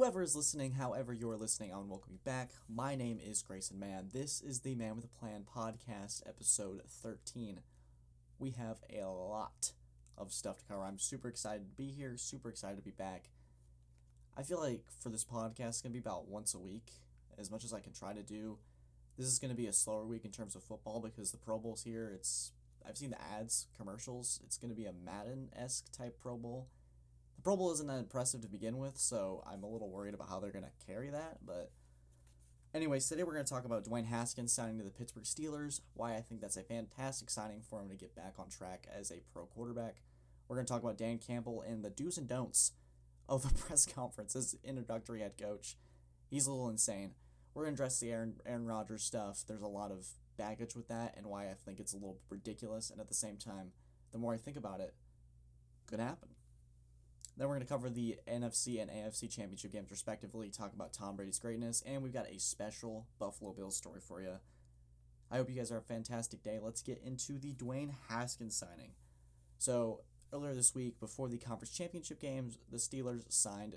Whoever is listening, however you're listening, I want to welcome you back. My name is Grayson Mann. This is the Man with a Plan podcast, episode 13. We have a lot of stuff to cover. I'm super excited to be here, super excited to be back. I feel like for this podcast, it's going to be about once a week, as much as I can try to do. This is going to be a slower week in terms of football because the Pro Bowl's here. I've seen the ads, commercials. It's going to be a Madden-esque type Pro Bowl. The Pro Bowl isn't that impressive to begin with, so I'm a little worried about how they're going to carry that. But anyways, today we're going to talk about Dwayne Haskins signing to the Pittsburgh Steelers, why I think that's a fantastic signing for him to get back on track as a pro quarterback. We're going to talk about Dan Campbell and the do's and don'ts of the press conference as introductory head coach. He's a little insane. We're going to address the Aaron Rodgers stuff. There's a lot of baggage with that and why I think it's a little ridiculous. And at the same time, the more I think about it, could happen. Then we're going to cover the NFC and AFC championship games respectively, talk about Tom Brady's greatness, and we've got a special Buffalo Bills story for you. I hope you guys are a fantastic day. Let's get into the Dwayne Haskins signing. So, earlier this week, before the conference championship games, the Steelers signed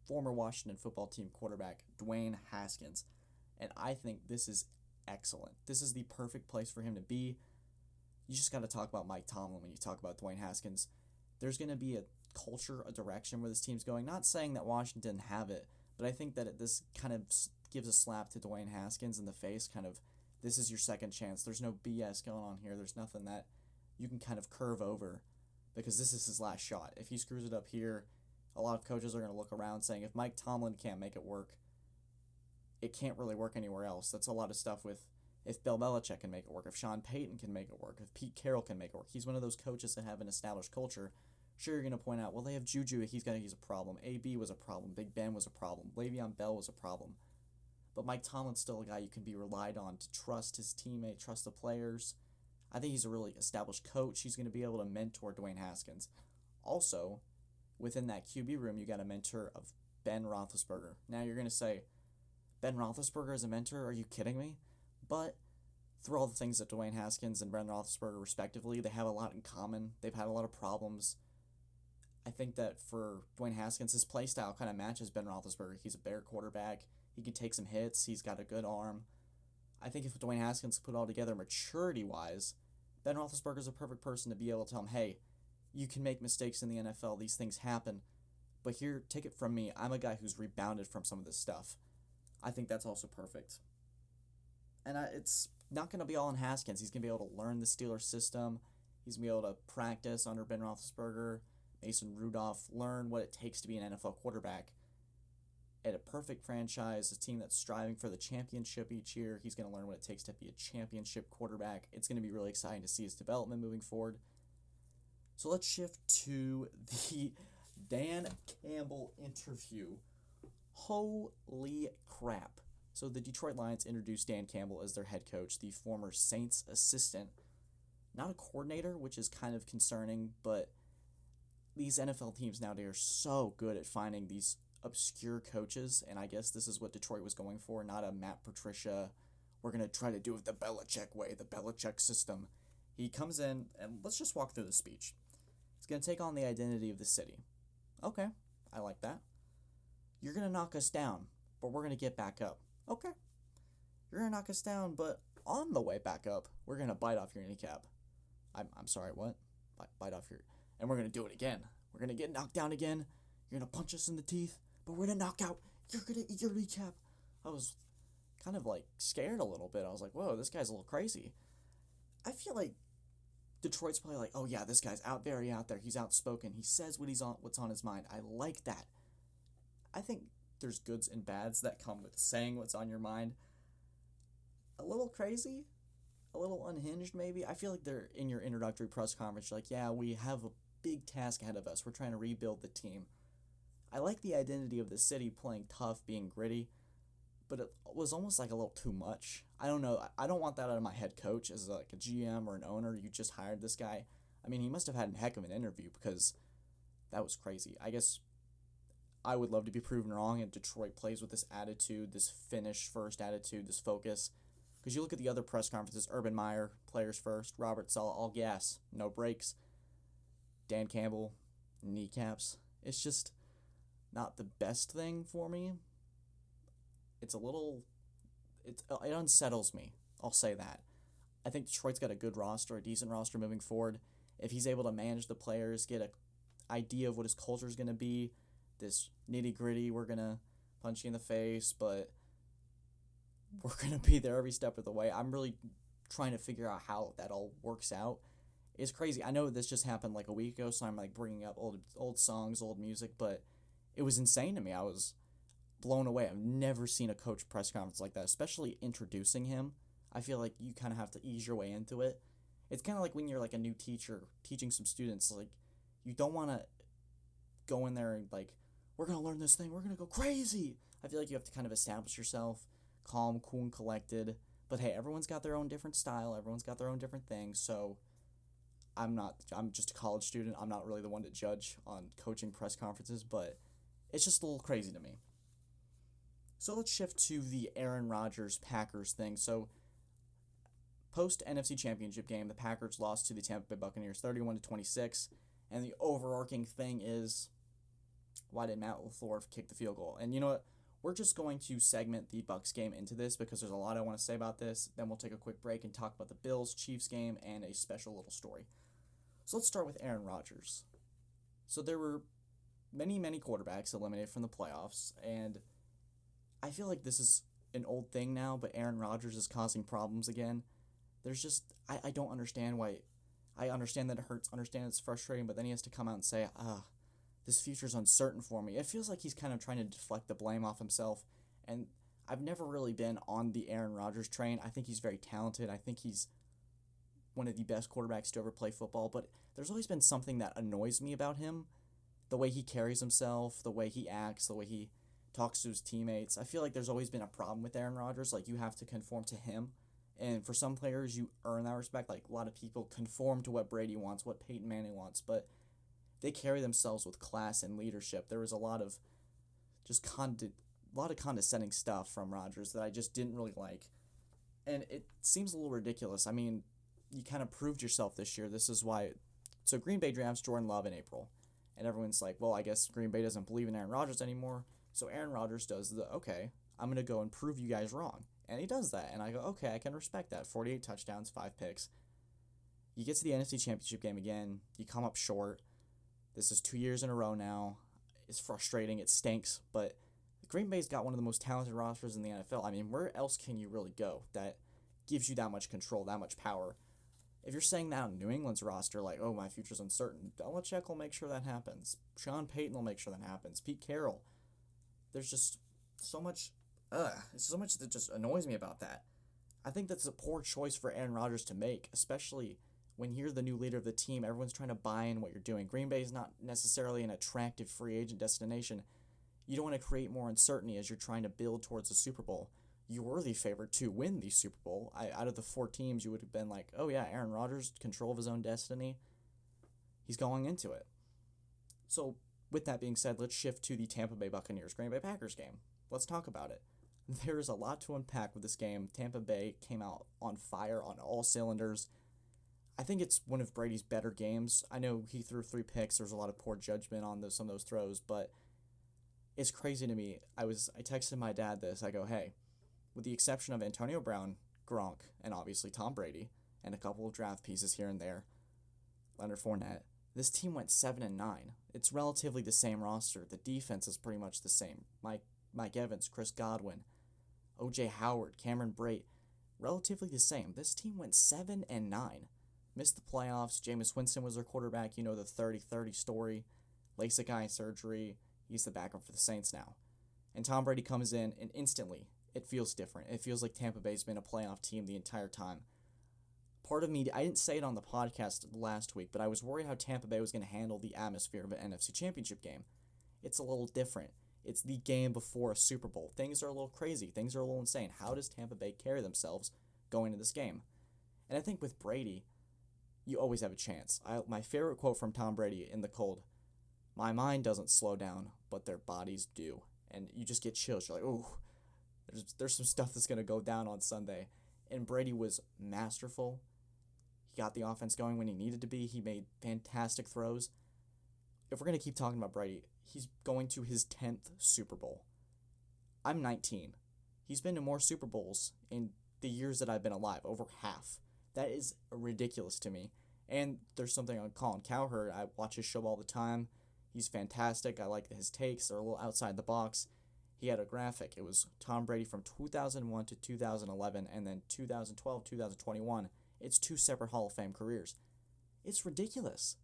former Washington football team quarterback Dwayne Haskins, and I think this is excellent. This is the perfect place for him to be. You just got to talk about Mike Tomlin when you talk about Dwayne Haskins. There's going to be a culture, a direction where this team's going. Not saying that Washington didn't have it, but I think that this kind of gives a slap to Dwayne Haskins in the face, kind of, this is your second chance. There's no BS going on here. There's nothing that you can kind of curve over because this is his last shot. If he screws it up here, a lot of coaches are going to look around saying, if Mike Tomlin can't make it work, it can't really work anywhere else. That's a lot of stuff with if Bill Belichick can make it work, if Sean Payton can make it work, if Pete Carroll can make it work. He's one of those coaches that have an established culture. Sure, you're going to point out, well, they have Juju, he's a problem. AB was a problem. Big Ben was a problem. Le'Veon Bell was a problem. But Mike Tomlin's still a guy you can be relied on to trust his teammate, trust the players. I think he's a really established coach. He's going to be able to mentor Dwayne Haskins. Also, within that QB room, you got a mentor of Ben Roethlisberger. Now you're going to say, Ben Roethlisberger is a mentor? Are you kidding me? But through all the things that Dwayne Haskins and Ben Roethlisberger, respectively, they have a lot in common. They've had a lot of problems. I think that for Dwayne Haskins, his play style kind of matches Ben Roethlisberger. He's a bear quarterback. He can take some hits. He's got a good arm. I think if Dwayne Haskins put it all together maturity-wise, Ben Roethlisberger is a perfect person to be able to tell him, hey, you can make mistakes in the NFL. These things happen. But here, take it from me. I'm a guy who's rebounded from some of this stuff. I think that's also perfect. And it's not going to be all in Haskins. He's going to be able to learn the Steelers system. He's going to be able to practice under Ben Roethlisberger, Mason Rudolph, learn what it takes to be an NFL quarterback at a perfect franchise, a team that's striving for the championship each year. He's going to learn what it takes to be a championship quarterback. It's going to be really exciting to see his development moving forward. So let's shift to the Dan Campbell interview. Holy crap. So the Detroit Lions introduced Dan Campbell as their head coach, the former Saints assistant. Not a coordinator, which is kind of concerning, but these NFL teams nowadays are so good at finding these obscure coaches, and I guess this is what Detroit was going for, not a Matt Patricia, we're going to try to do it the Belichick way, the Belichick system. He comes in, and let's just walk through the speech. He's going to take on the identity of the city. Okay, I like that. You're going to knock us down, but we're going to get back up. Okay. You're going to knock us down, but on the way back up, we're going to bite off your kneecap. I'm sorry, what? Bite off your... And we're going to do it again. We're going to get knocked down again. You're going to punch us in the teeth, but we're going to knock out. You're going to eat your kneecap. I was kind of like scared a little bit. I was like, whoa, this guy's a little crazy. I feel like Detroit's probably like, oh yeah, this guy's very out there. He's outspoken. He says what's on his mind. I like that. I think there's goods and bads that come with saying what's on your mind. A little crazy, a little unhinged maybe. I feel like they're in your introductory press conference, you're like, yeah, we have a big task ahead of us. We're trying to rebuild the team. I like the identity of the city playing tough, being gritty, but it was almost like a little too much. I don't know. I don't want that out of my head coach as like a GM or an owner. You just hired this guy. I mean, he must have had a heck of an interview because that was crazy. I guess I would love to be proven wrong, and Detroit plays with this attitude, this finish first attitude, this focus. Because you look at the other press conferences, Urban Meyer, players first, Robert Saleh, all gas, no breaks. Dan Campbell, kneecaps. It's just, not the best thing for me. It's a little, it unsettles me. I'll say that. I think Detroit's got a good roster, a decent roster moving forward. If he's able to manage the players, get a idea of what his culture is going to be, this nitty gritty, we're going to punch you in the face, but we're going to be there every step of the way. I'm really trying to figure out how that all works out. It's crazy. I know this just happened like a week ago, so I'm like bringing up old songs, old music, but it was insane to me. I was blown away. I've never seen a coach press conference like that, especially introducing him. I feel like you kind of have to ease your way into it. It's kind of like when you're like a new teacher teaching some students, like you don't want to go in there and like, we're going to learn this thing, we're going to go crazy. I feel like you have to kind of establish yourself, calm, cool, and collected. But hey, everyone's got their own different style, everyone's got their own different thing, so I'm just a college student. I'm not really the one to judge on coaching press conferences, but it's just a little crazy to me. So let's shift to the Aaron Rodgers Packers thing. So post NFC Championship game, the Packers lost to the Tampa Bay Buccaneers 31-26, and the overarching thing is, why did Matt LaFleur kick the field goal? And you know what? We're just going to segment the Bucs game into this because there's a lot I want to say about this. Then we'll take a quick break and talk about the Bills-Chiefs game and a special little story. So let's start with Aaron Rodgers. So there were many quarterbacks eliminated from the playoffs, and I feel like this is an old thing now, but Aaron Rodgers is causing problems again. There's just, I don't understand why. I understand that it hurts, understand it's frustrating, but then he has to come out and say, this future's uncertain for me. It feels like he's kind of trying to deflect the blame off himself, and I've never really been on the Aaron Rodgers train. I think he's very talented. I think he's one of the best quarterbacks to ever play football, but there's always been something that annoys me about him. The way he carries himself, the way he acts, the way he talks to his teammates. I feel like there's always been a problem with Aaron Rodgers. Like, you have to conform to him. And for some players, you earn that respect. Like, a lot of people conform to what Brady wants, what Peyton Manning wants, but they carry themselves with class and leadership. There was a lot of just condescending stuff from Rodgers that I just didn't really like. And it seems a little ridiculous. I mean, you kind of proved yourself this year. This is why. So Green Bay drafts Jordan Love in April. And everyone's like, well, I guess Green Bay doesn't believe in Aaron Rodgers anymore. So Aaron Rodgers does okay, I'm going to go and prove you guys wrong. And he does that. And I go, okay, I can respect that. 48 touchdowns, 5 picks. You get to the NFC Championship game again. You come up short. This is 2 years in a row now. It's frustrating. It stinks. But Green Bay's got one of the most talented rosters in the NFL. I mean, where else can you really go that gives you that much control, that much power? If you're saying that on New England's roster, like, oh, my future's uncertain, Belichick will make sure that happens. Sean Payton will make sure that happens. Pete Carroll. There's just so much, so much that just annoys me about that. I think that's a poor choice for Aaron Rodgers to make, especially when you're the new leader of the team. Everyone's trying to buy in what you're doing. Green Bay is not necessarily an attractive free agent destination. You don't want to create more uncertainty as you're trying to build towards the Super Bowl. You were the favorite to win the Super Bowl. Out of the 4 teams, you would have been like, oh yeah, Aaron Rodgers, control of his own destiny. He's going into it. So with that being said, let's shift to the Tampa Bay Buccaneers Green Bay Packers game. Let's talk about it. There is a lot to unpack with this game. Tampa Bay came out on fire on all cylinders. I think it's one of Brady's better games. I know he threw 3 picks. There's a lot of poor judgment on some of those throws, but it's crazy to me. I texted my dad this. I go, hey, with the exception of Antonio Brown, Gronk, and obviously Tom Brady, and a couple of draft pieces here and there, Leonard Fournette, this team went 7-9. It's relatively the same roster. The defense is pretty much the same. Mike Evans, Chris Godwin, O.J. Howard, Cameron Brate, relatively the same. This team went 7-9. Missed the playoffs. Jameis Winston was their quarterback. You know the 30-30 story. LASIK eye surgery. He's the backup for the Saints now. And Tom Brady comes in, and instantly, it feels different. It feels like Tampa Bay's been a playoff team the entire time. Part of me, I didn't say it on the podcast last week, but I was worried how Tampa Bay was going to handle the atmosphere of an NFC Championship game. It's a little different. It's the game before a Super Bowl. Things are a little crazy. Things are a little insane. How does Tampa Bay carry themselves going into this game? And I think with Brady, you always have a chance. My favorite quote from Tom Brady in the cold, my mind doesn't slow down, but their bodies do. And you just get chills. You're like, ooh, there's some stuff that's going to go down on Sunday. And Brady was masterful. He got the offense going when he needed to be. He made fantastic throws. If we're going to keep talking about Brady, he's going to his 10th Super Bowl. I'm 19. He's been to more Super Bowls in the years that I've been alive, over half. That is ridiculous to me. And there's something on Colin Cowherd. I watch his show all the time. He's fantastic. I like his takes. They're a little outside the box. He had a graphic. It was Tom Brady from 2001 to 2011, and then 2012, 2021. It's 2 separate Hall of Fame careers. It's ridiculous.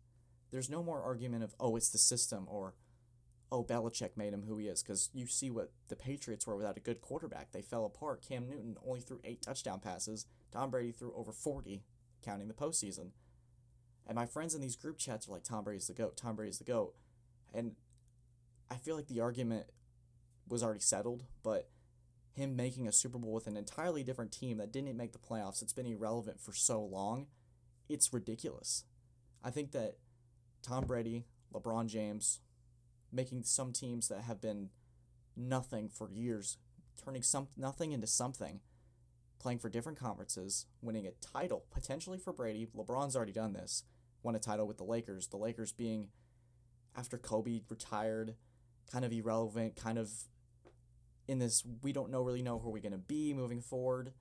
There's no more argument of, oh, it's the system, or, oh, Belichick made him who he is, because you see what the Patriots were without a good quarterback. They fell apart. Cam Newton only threw 8 touchdown passes. Tom Brady threw over 40, counting the postseason. And my friends in these group chats are like, Tom Brady's the GOAT, Tom Brady's the GOAT. And I feel like the argument was already settled, but him making a Super Bowl with an entirely different team that didn't make the playoffs, it's been irrelevant for so long, it's ridiculous. I think that Tom Brady, LeBron James, making some teams that have been nothing for years, turning nothing into something, playing for different conferences, winning a title, potentially for Brady. LeBron's already done this, won a title with the Lakers being, after Kobe retired, kind of irrelevant, kind of in this, we don't really know who we're going to be moving forward.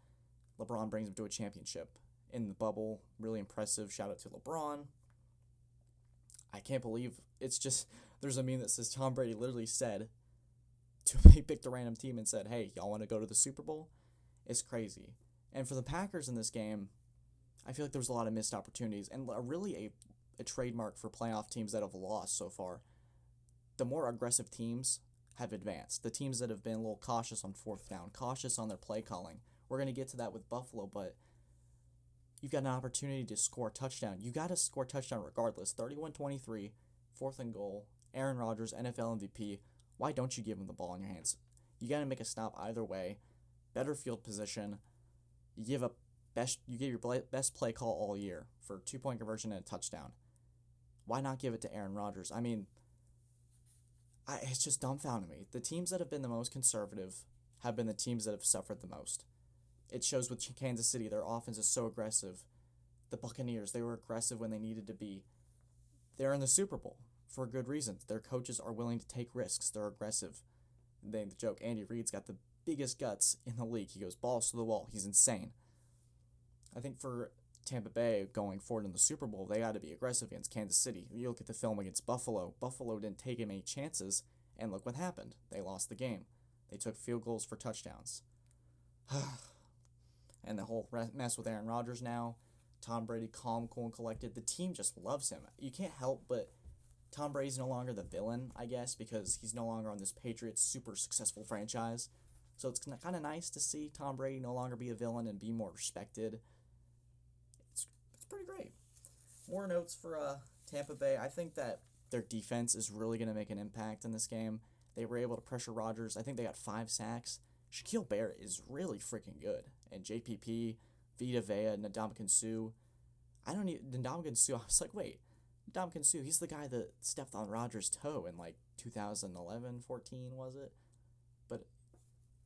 LeBron brings him to a championship in the bubble. Really impressive. Shout out to LeBron. I can't believe it's just, there's a meme that says Tom Brady literally said, he picked a random team and said, hey, y'all want to go to the Super Bowl? It's crazy. And for the Packers in this game, I feel like there was a lot of missed opportunities and really a trademark for playoff teams that have lost so far. The more aggressive teams have advanced. The teams that have been a little cautious on 4th down, cautious on their play calling. We're going to get to that with Buffalo, but you've got an opportunity to score a touchdown. You got to score a touchdown regardless. 31-23, 4th and goal. Aaron Rodgers, NFL MVP. Why don't you give him the ball in your hands? You got to make a stop either way. Better field position. You give your best play call all year for 2-point conversion and a touchdown. Why not give it to Aaron Rodgers? I mean, it's just dumbfounding me. The teams that have been the most conservative have been the teams that have suffered the most. It shows with Kansas City. Their offense is so aggressive. The Buccaneers, they were aggressive when they needed to be. They're in the Super Bowl for good reasons. Their coaches are willing to take risks. They're aggressive. The joke, Andy Reid's got the biggest guts in the league. He goes balls to the wall. He's insane. I think for Tampa Bay going forward in the Super Bowl, they got to be aggressive against Kansas City. You look at the film against Buffalo. Buffalo didn't take many chances, and look what happened. They lost the game. They took field goals for touchdowns. And the whole mess with Aaron Rodgers now. Tom Brady, calm, cool, and collected. The team just loves him. You can't help but Tom Brady's no longer the villain, I guess, because he's no longer on this Patriots super successful franchise. So it's kind of nice to see Tom Brady no longer be a villain and be more respected. It's pretty great. More notes for Tampa Bay. I think that their defense is really going to make an impact in this game. They were able to pressure Rodgers. I think they got 5 sacks. Shaquille Barrett is really freaking good. And JPP, Vita Vea, Ndamukong Suh. Ndamukong Suh, I was like, wait. Ndamukong Suh, he's the guy that stepped on Rodgers' toe in 2011, 14, was it? But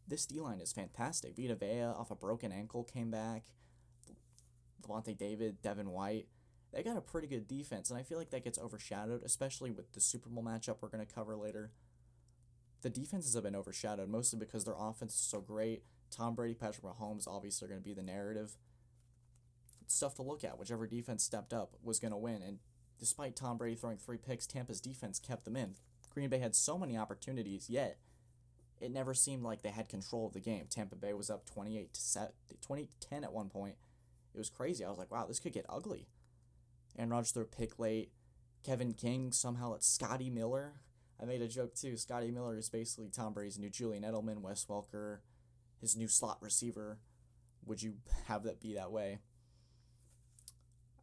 this D-line is fantastic. Vita Vea off a broken ankle came back. Levante David, Devin White. They got a pretty good defense, and I feel like that gets overshadowed, especially with the Super Bowl matchup we're going to cover later. The defenses have been overshadowed, mostly because their offense is so great. Tom Brady, Patrick Mahomes, obviously are going to be the narrative. It's stuff to look at. Whichever defense stepped up was going to win, and despite Tom Brady throwing 3 picks, Tampa's defense kept them in. Green Bay had so many opportunities, yet it never seemed like they had control of the game. Tampa Bay was up 20-10 at one point. It was crazy. I was like, wow, this could get ugly. Aaron Rodgers threw a pick late. Kevin King somehow let Scotty Miller. I made a joke too. Scotty Miller is basically Tom Brady's new Julian Edelman, Wes Welker, his new slot receiver. Would you have that be that way?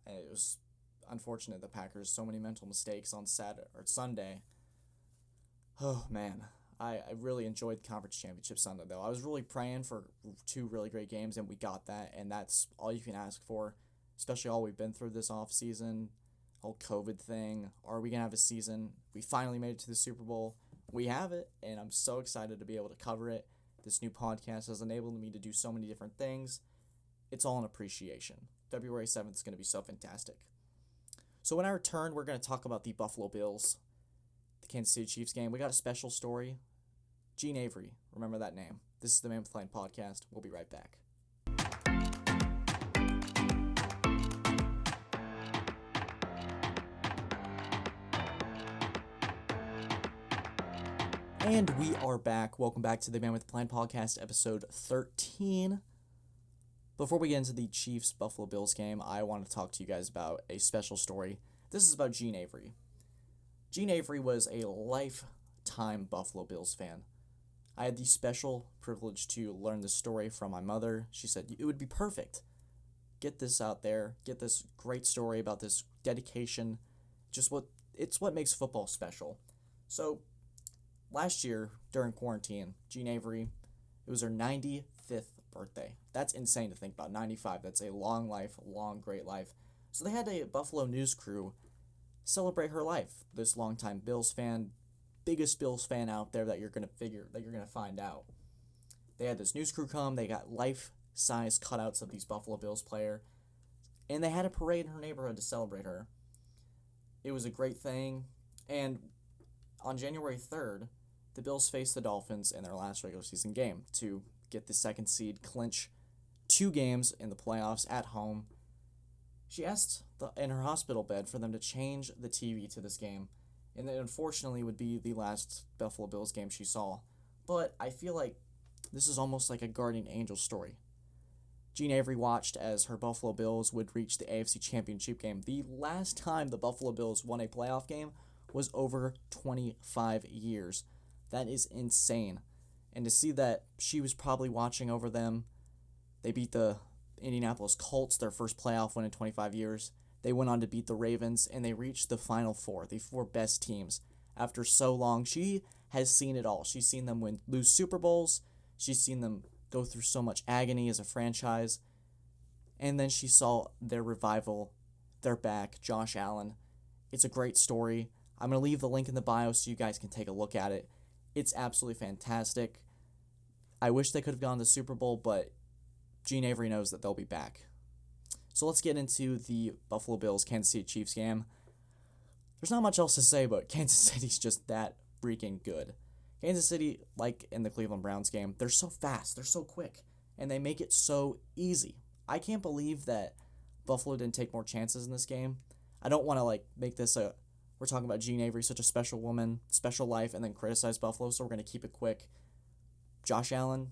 And it was unfortunate. The Packers, so many mental mistakes on Sunday. Oh man, I really enjoyed the conference championship Sunday though. I was really praying for 2 really great games, and we got that, and that's all you can ask for. Especially all we've been through this offseason, whole COVID thing. Are we going to have a season? We finally made it to the Super Bowl. We have it, and I'm so excited to be able to cover it. This new podcast has enabled me to do so many different things. It's all an appreciation. February 7th is going to be so fantastic. So when I return, we're going to talk about the Buffalo Bills. the Kansas City Chiefs game. We got a special story. Gene Avery, remember that name. This is the Man with the Plan podcast. We'll be right back. And we are back. Welcome back to the Man with the Plan podcast, episode 13. Before we get into the Chiefs-Buffalo Bills game, I want to talk to you guys about a special story. This is about Gene Avery. Gene Avery was a lifetime Buffalo Bills fan. I had the special privilege to learn this story from my mother. She said, it would be perfect. Get this out there. Get this great story about this dedication. It's what makes football special. So, last year, during quarantine, Gene Avery, it was her 95th birthday. That's insane to think about. 95, that's a long life, long, great life. So they had a Buffalo news crew celebrate her life. This longtime Bills fan, biggest Bills fan out there that you're going to find out. They had this news crew come, they got life-size cutouts of these Buffalo Bills player, and they had a parade in her neighborhood to celebrate her. It was a great thing, and on January 3rd, the Bills faced the Dolphins in their last regular season game to get the second seed, clinch 2 games in the playoffs at home. She asked in her hospital bed for them to change the TV to this game, and it unfortunately would be the last Buffalo Bills game she saw. But I feel like this is almost like a guardian angel story. Gene Avery watched as her Buffalo Bills would reach the AFC Championship game. The last time the Buffalo Bills won a playoff game was over 25 years. That is insane. And to see that she was probably watching over them, they beat the Indianapolis Colts, their first playoff win in 25 years. They went on to beat the Ravens, and they reached the Final Four, the 4 best teams. After so long, she has seen it all. She's seen them lose Super Bowls. She's seen them go through so much agony as a franchise. And then she saw their revival, their back, Josh Allen. It's a great story. I'm going to leave the link in the bio so you guys can take a look at it. It's absolutely fantastic. I wish they could have gone to the Super Bowl, but Gene Avery knows that they'll be back. So let's get into the Buffalo Bills Kansas City Chiefs game. There's not much else to say, but Kansas City's just that freaking good. Kansas City, like in the Cleveland Browns game, they're so fast, they're so quick, and they make it so easy. I can't believe that Buffalo didn't take more chances in this game. I don't want to make this we're talking about Gene Avery, such a special woman, special life, and then criticize Buffalo, so we're going to keep it quick. Josh Allen,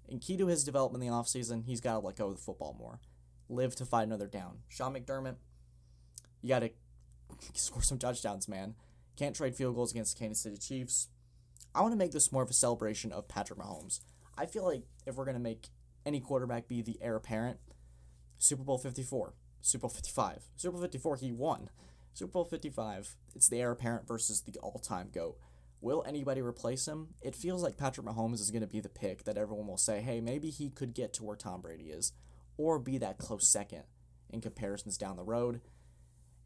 and key to his development in the offseason, he's got to let go of the football more. Live to fight another down. Sean McDermott, you got to score some touchdowns, man. Can't trade field goals against the Kansas City Chiefs. I want to make this more of a celebration of Patrick Mahomes. I feel like if we're going to make any quarterback be the heir apparent, Super Bowl 54, Super Bowl 55. Super Bowl 54, he won. Super Bowl 55, it's the heir apparent versus the all-time GOAT. Will anybody replace him? It feels like Patrick Mahomes is going to be the pick that everyone will say, hey, maybe he could get to where Tom Brady is, or be that close second in comparisons down the road.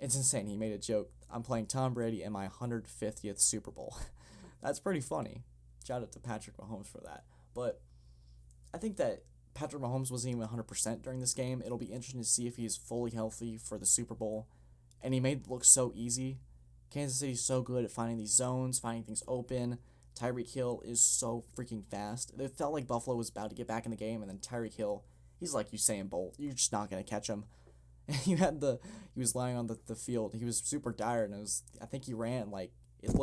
It's insane. He made a joke, I'm playing Tom Brady in my 150th Super Bowl. That's pretty funny. Shout out to Patrick Mahomes for that. But I think that Patrick Mahomes wasn't even 100% during this game. It'll be interesting to see if he's fully healthy for the Super Bowl. And he made it look so easy. Kansas City's so good at finding these zones, finding things open. Tyreek Hill is so freaking fast. It felt like Buffalo was about to get back in the game, and then Tyreek Hill, he's like Usain Bolt. You're just not going to catch him. He was lying on the field. He was super tired, and I think he ran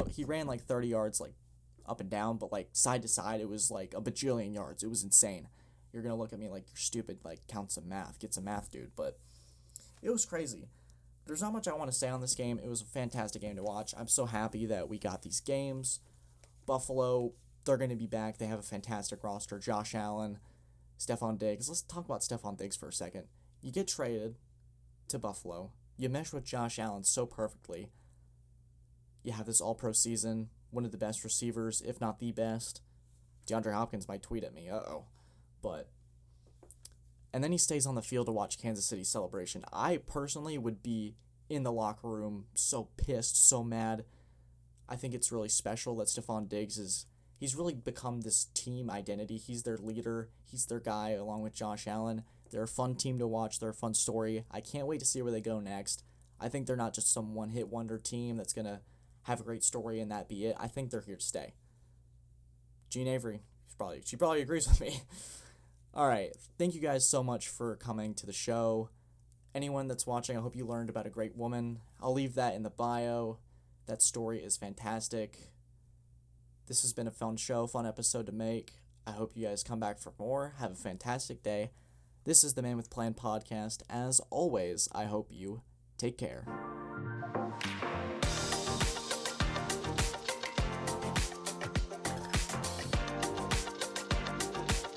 he ran 30 yards up and down, but side to side, it was a bajillion yards. It was insane. You're going to look at me like you're stupid, count some math, get some math, dude. But it was crazy. There's not much I want to say on this game. It was a fantastic game to watch. I'm so happy that we got these games. Buffalo, they're going to be back. They have a fantastic roster. Josh Allen, Stephon Diggs. Let's talk about Stephon Diggs for a second. You get traded to Buffalo. You mesh with Josh Allen so perfectly. You have this all-pro season, one of the best receivers, if not the best. DeAndre Hopkins might tweet at me. And then he stays on the field to watch Kansas City's celebration. I personally would be in the locker room so pissed, so mad. I think it's really special that Stephon Diggs he's really become this team identity. He's their leader. He's their guy along with Josh Allen. They're a fun team to watch. They're a fun story. I can't wait to see where they go next. I think they're not just some one-hit wonder team that's going to have a great story and that be it. I think they're here to stay. Jean Avery, she probably agrees with me. All right, thank you guys so much for coming to the show. Anyone that's watching, I hope you learned about a great woman. I'll leave that in the bio. That story is fantastic. This has been a fun episode to make. I hope you guys come back for more. Have a fantastic day. This is the Man with a Plan podcast. As always, I hope you take care.